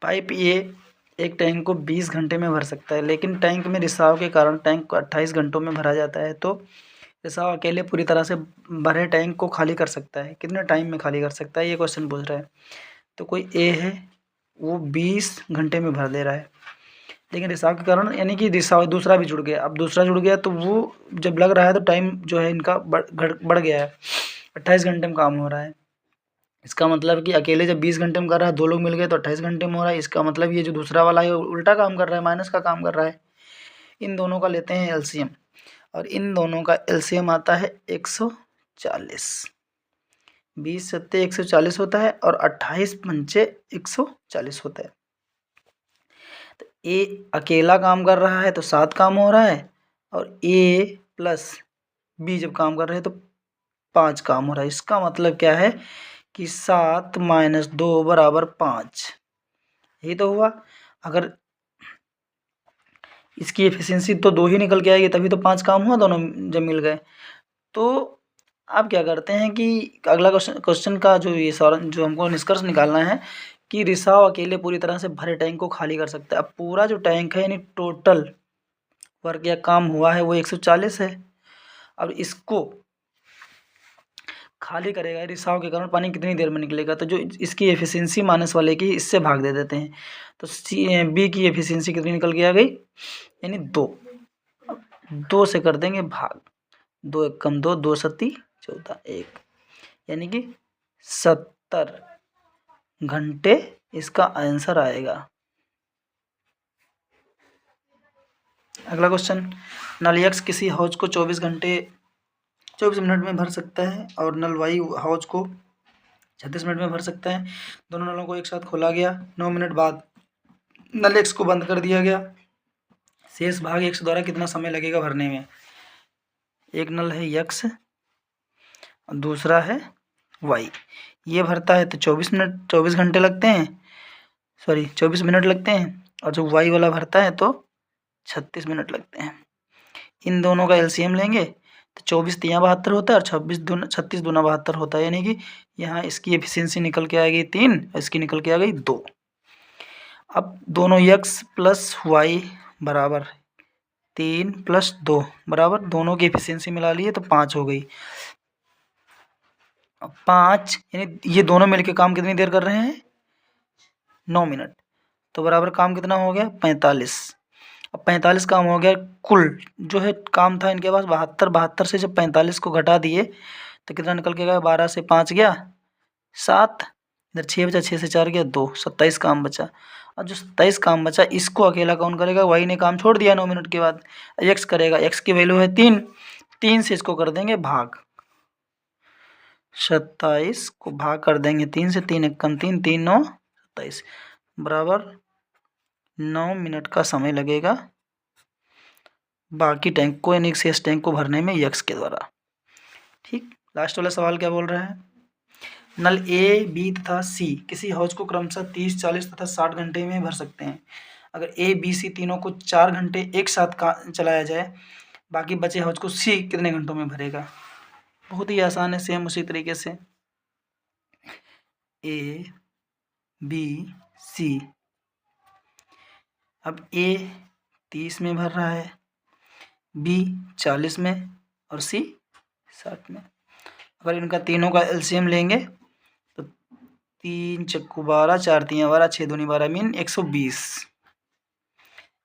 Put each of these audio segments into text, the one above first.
Pipe ये एक tank को 20 घंटे में भर सकता है, लेकिन टैंक में रिसाव के कारण टैंक को 28 घंटों में भरा जाता है। तो रिसाव अकेले पूरी तरह से भरे टैंक को खाली कर सकता है, कितने टाइम में खाली कर सकता है, ये क्वेश्चन पूछ रहा है। तो कोई ए है वो 20 घंटे में भर दे रहा है, लेकिन रिसाव के कारण यानी कि रिसाव दूसरा भी जुड़ गया। अब दूसरा जुड़ गया तो वो जब लग रहा है तो टाइम जो है इनका बढ़ गया है, 28 घंटे में काम हो रहा है। इसका मतलब कि अकेले जब 20 घंटे में कर रहा है, दो लोग मिल गए तो 28 घंटे में हो रहा है। इसका मतलब ये जो दूसरा वाला है उल्टा काम कर रहा है, माइनस का काम कर रहा है। इन दोनों का लेते हैं एलसीएम, और इन दोनों का एलसीएम आता है 140। 20 सत्ते 140 होता है और 28 पंचे 140 होता है। तो ए अकेला काम कर रहा है तो 7 काम हो रहा है, और ए प्लस बी जब काम कर रहे हैं तो 5 काम हो रहा है। इसका मतलब क्या है कि 7 माइनस 2 बराबर 5। यही तो हुआ। अगर इसकी एफिशिएंसी तो 2 ही निकल के आएगी, तभी तो 5 काम हुआ दोनों जब मिल गए। तो आप क्या करते हैं कि अगला क्वेश्चन का जो ये जो हमको निष्कर्ष निकालना है कि रिसाव अकेले पूरी तरह से भरे टैंक को खाली कर सकता है। अब पूरा जो टैंक है यानी टोटल वर्क या काम हुआ है वो 140 है। अब इसको खाली करेगा, रिसाव के कारण पानी कितनी देर में निकलेगा, तो जो इसकी एफिशिएंसी माइनस वाले की इससे भाग दे देते हैं। तो बी की एफिशिएंसी कितनी निकल के आ गई, यानी 2। 2 से कर देंगे भाग, 2 एक कम 2, 2 सत्ती 14, 1, यानी कि 70 घंटे इसका आंसर आएगा। अगला क्वेश्चन, नल एक्स किसी हौज को 24 मिनट में भर सकता है और नल वाई हौज को 36 मिनट में भर सकता है। दोनों नलों को एक साथ खोला गया, 9 मिनट बाद नल एक्स को बंद कर दिया गया। शेष भाग एक्स द्वारा कितना समय लगेगा भरने में। एक नल है एक्स और दूसरा है वाई। ये भरता है तो 24 घंटे लगते हैं, 24 मिनट लगते हैं, और जो वाई वाला भरता है तो 36 मिनट लगते हैं। इन दोनों का एलसीएम लेंगे तो 24 तियाँ 72 होता है और 36 दूना 72 होता है, यानी कि यहाँ इसकी एफिशिएंसी निकल के आएगी 3 और इसकी निकल के आ गई 2। अब दोनों x प्लस वाई बराबर 3 प्लस 2 बराबर, दोनों की एफिशिएंसी मिला लिए तो 5 हो गई। अब 5 यानी ये दोनों मिलके काम कितनी देर कर रहे हैं, 9 मिनट, तो बराबर काम कितना हो गया 45। अब 45 काम हो गया। कुल जो है काम था इनके पास 72 से जब 45 को घटा दिए तो कितना निकल के गया, 12 से 5 गया 7, इधर 6 बचा, 6 से 4 गया 2, 27 काम बचा। और जो 27 काम बचा इसको अकेला कौन करेगा, वाई ने काम छोड़ दिया 9 मिनट के बाद, एक्स करेगा। एक्स की वैल्यू है 3, 3 से इसको कर देंगे भाग, 27 को भाग कर देंगे 3 से, 3 एक कम 3, 3 9 27 बराबर 9 मिनट का समय लगेगा बाकी टैंक को यानी शेष टैंक को भरने में एक्स के द्वारा। ठीक, लास्ट वाला सवाल क्या बोल रहा है, नल ए बी तथा सी किसी हौज को क्रमशः 30 40 तथा 60 घंटे में भर सकते हैं। अगर ए बी सी तीनों को 4 घंटे एक साथ चलाया जाए, बाकी बचे हौज को सी कितने घंटों में भरेगा। बहुत ही आसान है, सेम उसी तरीके से ए बी सी। अब ए 30 में भर रहा है, बी 40 में और सी 60 में। अगर इनका तीनों का एलसीएम लेंगे तो 3 चक्कू 12, 4 तियाँ 12, 6 दूनी 12 मीन 120।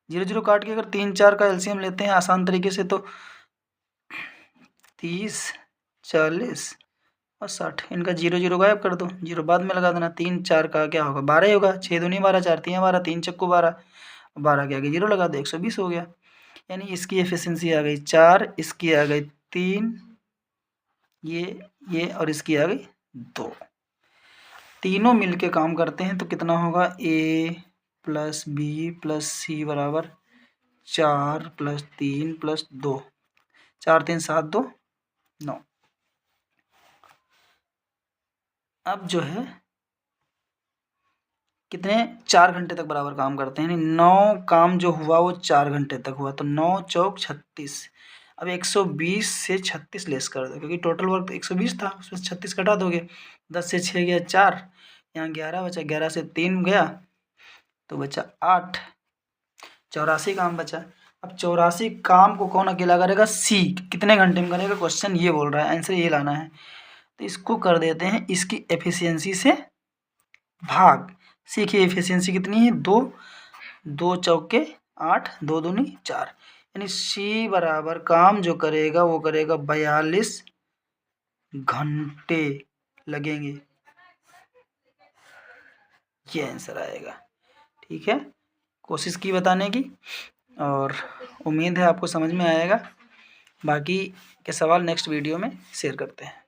0 0 काट के अगर 3 4 का एलसीएम लेते हैं आसान तरीके से तो 30 40 और 60, इनका 0 0 गायब कर दो, 0 बाद में लगा देना। 3 4 का क्या होगा 12 होगा, 6 दूनी 12, 4 तियाँ 12, 3 चक्कू 12, 12 के आगे 0 लगा दो, 120 हो गया। यानी इसकी एफिशिएंसी आ गई 4, इसकी आ गई 3, ये और इसकी आ गई 2। तीनों मिलके काम करते हैं तो कितना होगा, ए प्लस बी प्लस सी बराबर 4 प्लस 3 प्लस 2, 4 3 7 2 9। अब जो है कितने 4 घंटे तक बराबर काम करते हैं, यानी 9 काम जो हुआ वो 4 घंटे तक हुआ, तो 9 चौक 36। अब 120 से 36 लेस कर दो, क्योंकि टोटल वर्क 120 था, उसमें 36 घटा दोगे, 10 से 6 गया 4, यहाँ 11 बचा, 11 से 3 गया तो बचा 8, 84 काम बचा। अब 84 काम को कौन अकेला करेगा? सी। कितने घंटे में करेगा? क्वेश्चन ये बोल रहा है, आंसर ये लाना है। तो इसको कर देते हैं इसकी एफिशिएंसी से भाग। सी की एफिशिएंसी कितनी है? 2, 2 चौके 8, 2 दूनी 4, यानी सी बराबर काम जो करेगा वो करेगा 42 घंटे लगेंगे। ये आंसर आएगा। ठीक है, कोशिश की बताने की और उम्मीद है आपको समझ में आएगा। बाकी के सवाल नेक्स्ट वीडियो में शेयर करते हैं।